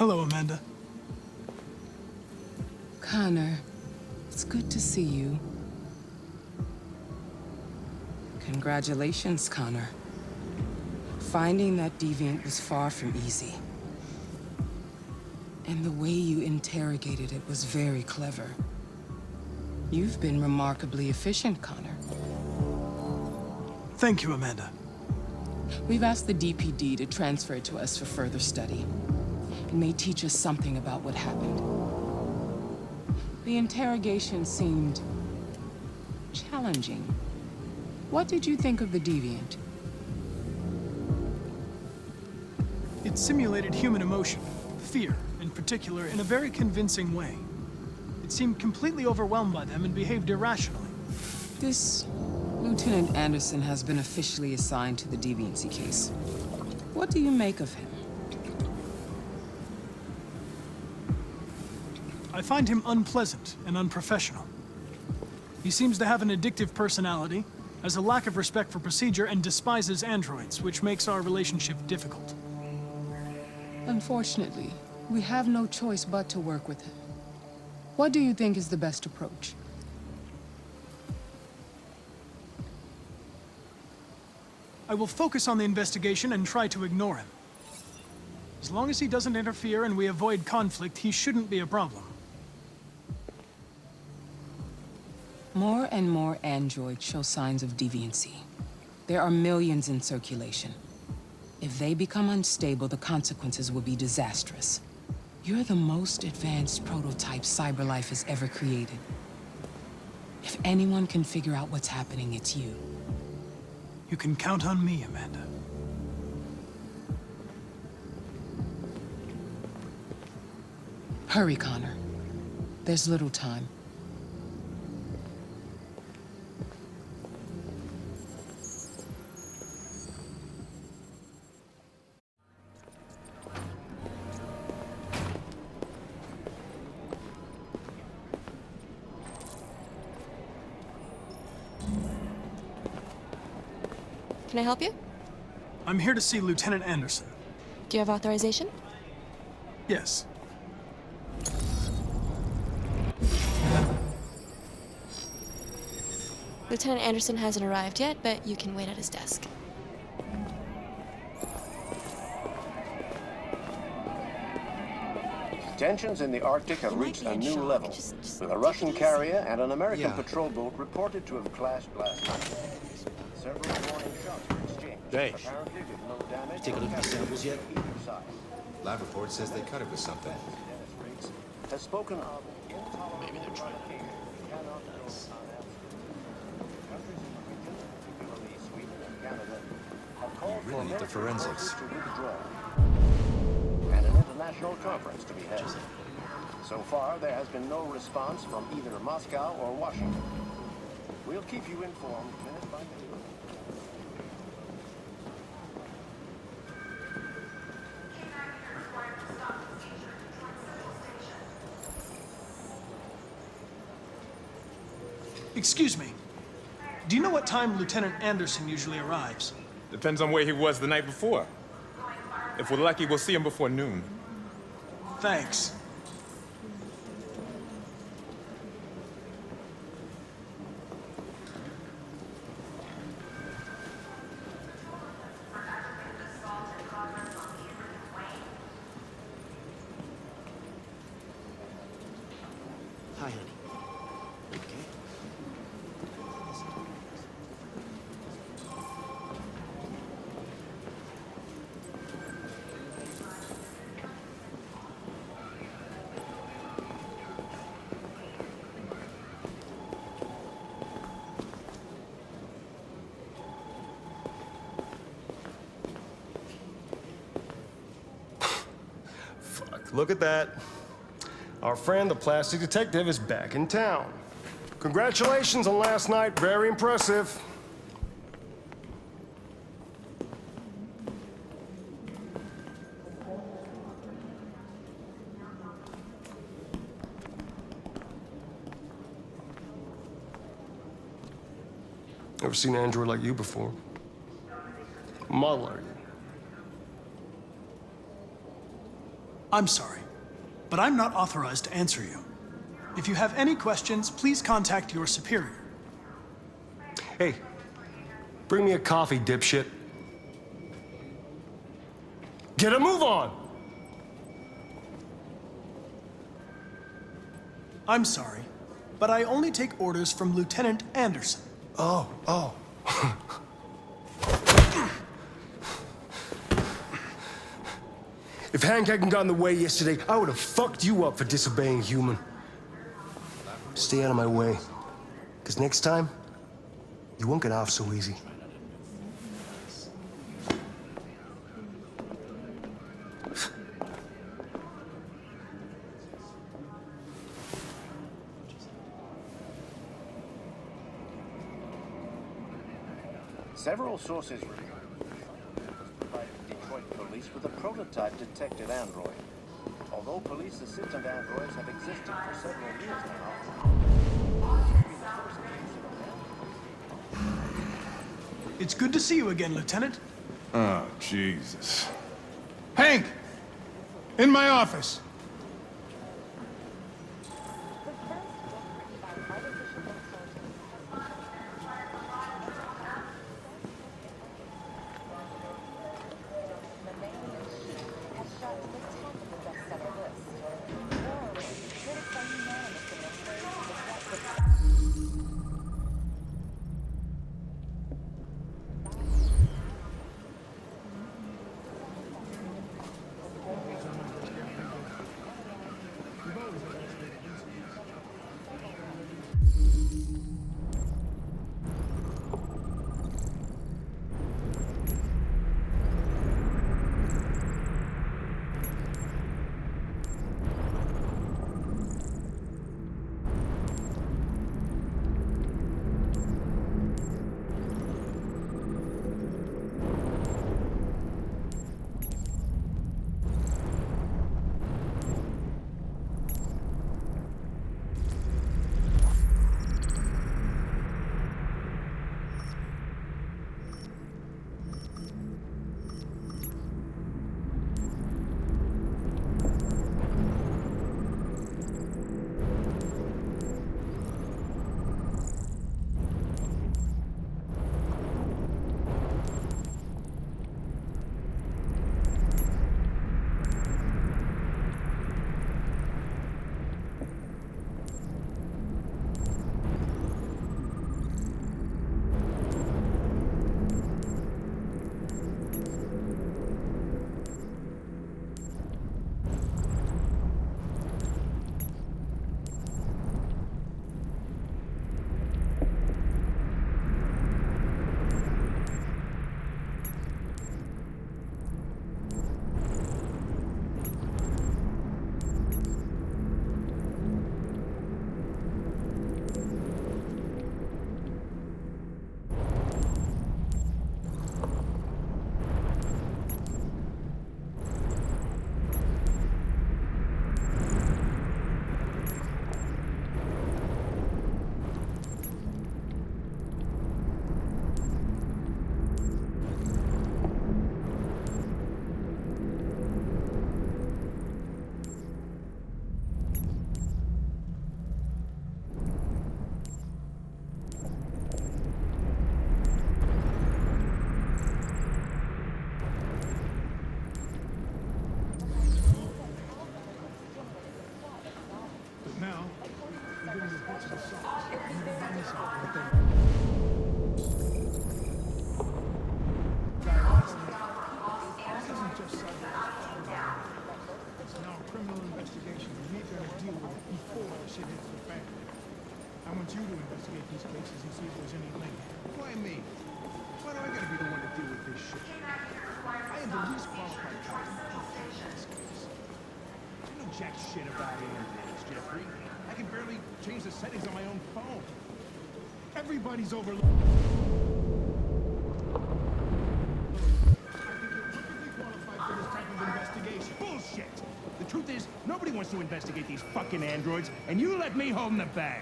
Hello, Amanda. Connor, it's good to see you. Congratulations, Connor. Finding that deviant was far from easy. And the way you interrogated it was very clever. You've been remarkably efficient, Connor. Thank you, Amanda. We've asked the DPD to transfer it to us for further study. It may teach us something about what happened. The interrogation seemed challenging. What did you think of the deviant? It simulated human emotion, fear in particular, in a very convincing way. It seemed completely overwhelmed by them and behaved irrationally. This Lieutenant Anderson has been officially assigned to the deviancy case. What do you make of him? I find him unpleasant and unprofessional. He seems to have an addictive personality, has a lack of respect for procedure, and despises androids, which makes our relationship difficult. Unfortunately, we have no choice but to work with him. What do you think is the best approach? I will focus on the investigation and try to ignore him. As long as he doesn't interfere and we avoid conflict, he shouldn't be a problem. More and more androids show signs of deviancy. There are millions in circulation. If they become unstable, the consequences will be disastrous. You're the most advanced prototype cyberlife has ever created. If anyone can figure out what's happening, it's you. You can count on me, Amanda. Hurry, Connor. There's little time. Can I help you? I'm here to see Lieutenant Anderson. Do you have authorization? Yes. Lieutenant Anderson hasn't arrived yet, but you can wait at his desk. Tensions in the Arctic have reached a new level, with a Russian carrier and an American patrol boat reported to have clashed last night. Several warning shots were exchanged. Dave, Apparently with no damage. take a look at the samples yet? Either side. Lab report says they cut it with something. Dennis Briggs has spoken of intolerable Maybe they're trying to provocation cannot go unanswered. Countries in the region, particularly Sweden and Canada, have called really need for the forensics. to withdraw, and an international conference to be held. So far, there has been no response from either Moscow or Washington. We'll keep you informed minute by minute. Excuse me. Do you know what time Lieutenant Anderson usually arrives? Depends on where he was the night before. If we're lucky, we'll see him before noon. Thanks. Hi, honey. Okay. Fuck, look at that. Our friend, the plastic detective, is back in town. Congratulations on last night. Very impressive. Never seen an android like you before. Model, are you? I'm sorry, but I'm not authorized to answer you. If you have any questions, please contact your superior. Hey, bring me a coffee, dipshit. Get a move on! I'm sorry, but I only take orders from Lieutenant Anderson. Oh. If Hank hadn't gotten in the way yesterday, I would have fucked you up for disobeying human. Stay out of my way. Because next time, you won't get off so easy. Several sources provided Detroit police with a prototype detected android. Although police assistant androids have existed for several years now, It's good to see you again, Lieutenant. Oh, Jesus. Hank! In my office! I want you to investigate these cases and see if there's any link. Why me? Why do I gotta be the one to deal with this shit? I am the least qualified person to take this case. You know jack shit about aliens, Jeffrey. I can barely change the settings on my own phone. Everybody's overlooked. Bullshit! The truth is, nobody wants to investigate these fucking androids, and you let me hold the bag.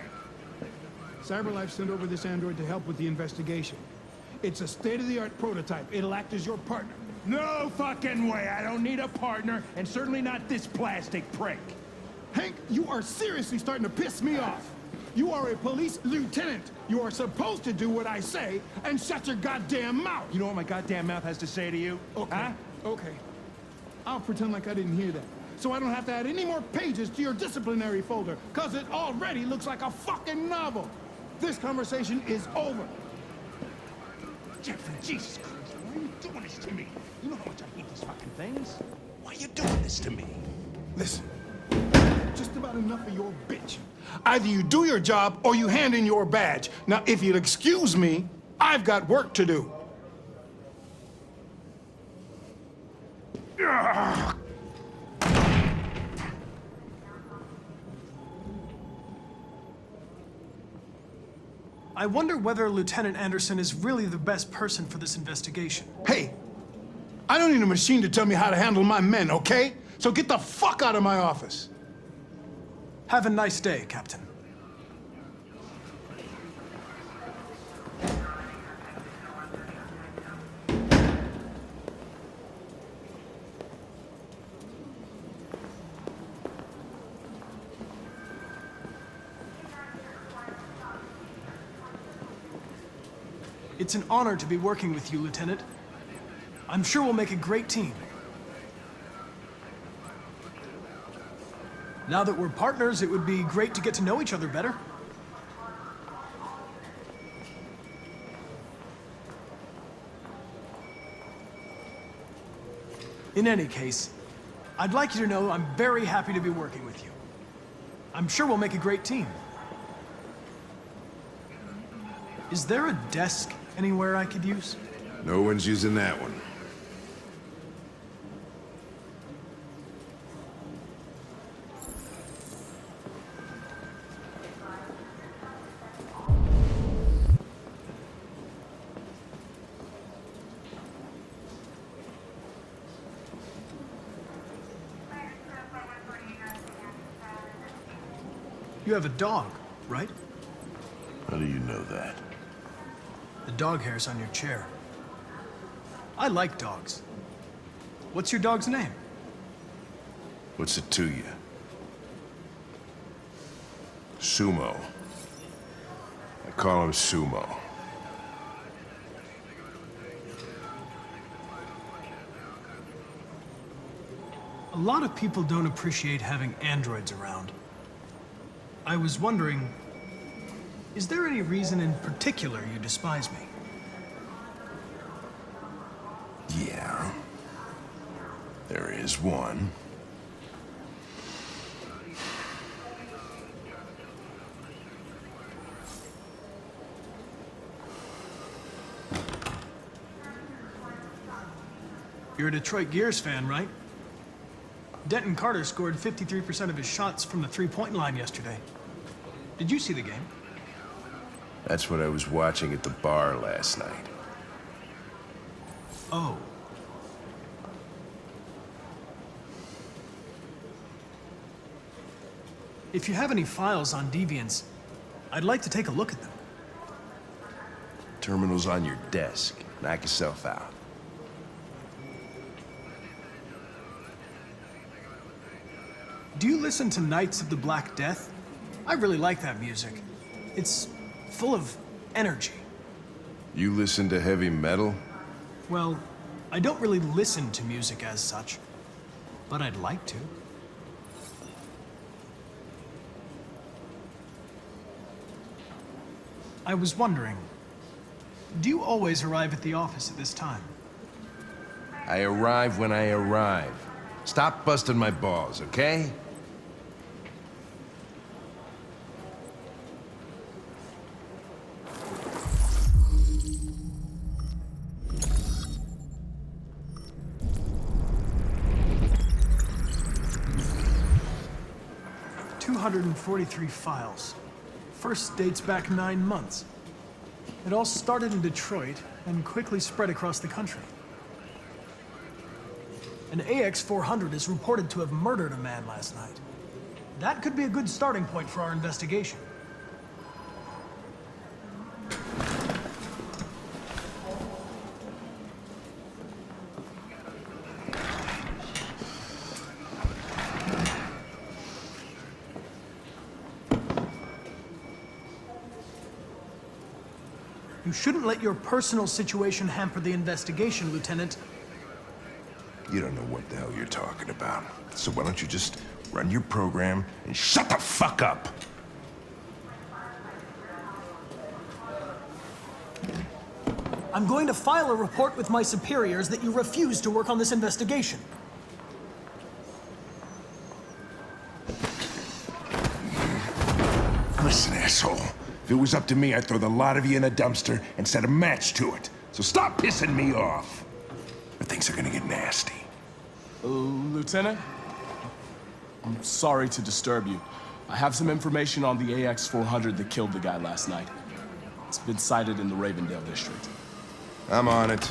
CyberLife sent over this android to help with the investigation. It's a state-of-the-art prototype. It'll act as your partner. No fucking way. I don't need a partner, and certainly not this plastic prick. Hank, you are seriously starting to piss me off. You are a police lieutenant. You are supposed to do what I say and shut your goddamn mouth. You know what my goddamn mouth has to say to you? Okay. Huh? Okay. I'll pretend like I didn't hear that. So I don't have to add any more pages to your disciplinary folder, because it already looks like a fucking novel. This conversation is over. Jeffrey, Jesus Christ, why are you doing this to me? You know how much I hate these fucking things. Why are you doing this to me? Listen, just about enough of your bitch. Either you do your job or you hand in your badge. Now, if you'll excuse me, I've got work to do. Ugh. I wonder whether Lieutenant Anderson is really the best person for this investigation. Hey, I don't need a machine to tell me how to handle my men, okay? So get the fuck out of my office. Have a nice day, Captain. It's an honor to be working with you, Lieutenant. I'm sure we'll make a great team. Now that we're partners, it would be great to get to know each other better. In any case, I'd like you to know I'm very happy to be working with you. I'm sure we'll make a great team. Is there a desk anywhere I could use? No one's using that one. You have a dog, right? How do you know that? The dog hair's on your chair. I like dogs. What's your dog's name? What's it to you? Sumo. I call him Sumo. A lot of people don't appreciate having androids around. I was wondering, is there any reason in particular you despise me? Yeah. There is one. You're a Detroit Gears fan, right? Denton Carter scored 53% of his shots from the three-point line yesterday. Did you see the game? That's what I was watching at the bar last night. Oh. If you have any files on Deviants, I'd like to take a look at them. Terminal's on your desk. Knock yourself out. Do you listen to Knights of the Black Death? I really like that music. It's full of energy. You listen to heavy metal? Well, I don't really listen to music as such, but I'd like to. I was wondering, do you always arrive at the office at this time? I arrive when I arrive. Stop busting my balls, okay? .243 files. First dates back 9 months. It all started in Detroit and quickly spread across the country. An AX-400 is reported to have murdered a man last night. That could be a good starting point for our investigation. You shouldn't let your personal situation hamper the investigation, Lieutenant. You don't know what the hell you're talking about. So why don't you just run your program and shut the fuck up? I'm going to file a report with my superiors that you refuse to work on this investigation. Listen, asshole. If it was up to me, I'd throw the lot of you in a dumpster and set a match to it. So stop pissing me off. Or things are gonna get nasty. Lieutenant? I'm sorry to disturb you. I have some information on the AX-400 that killed the guy last night. It's been sighted in the Ravendale district. I'm on it.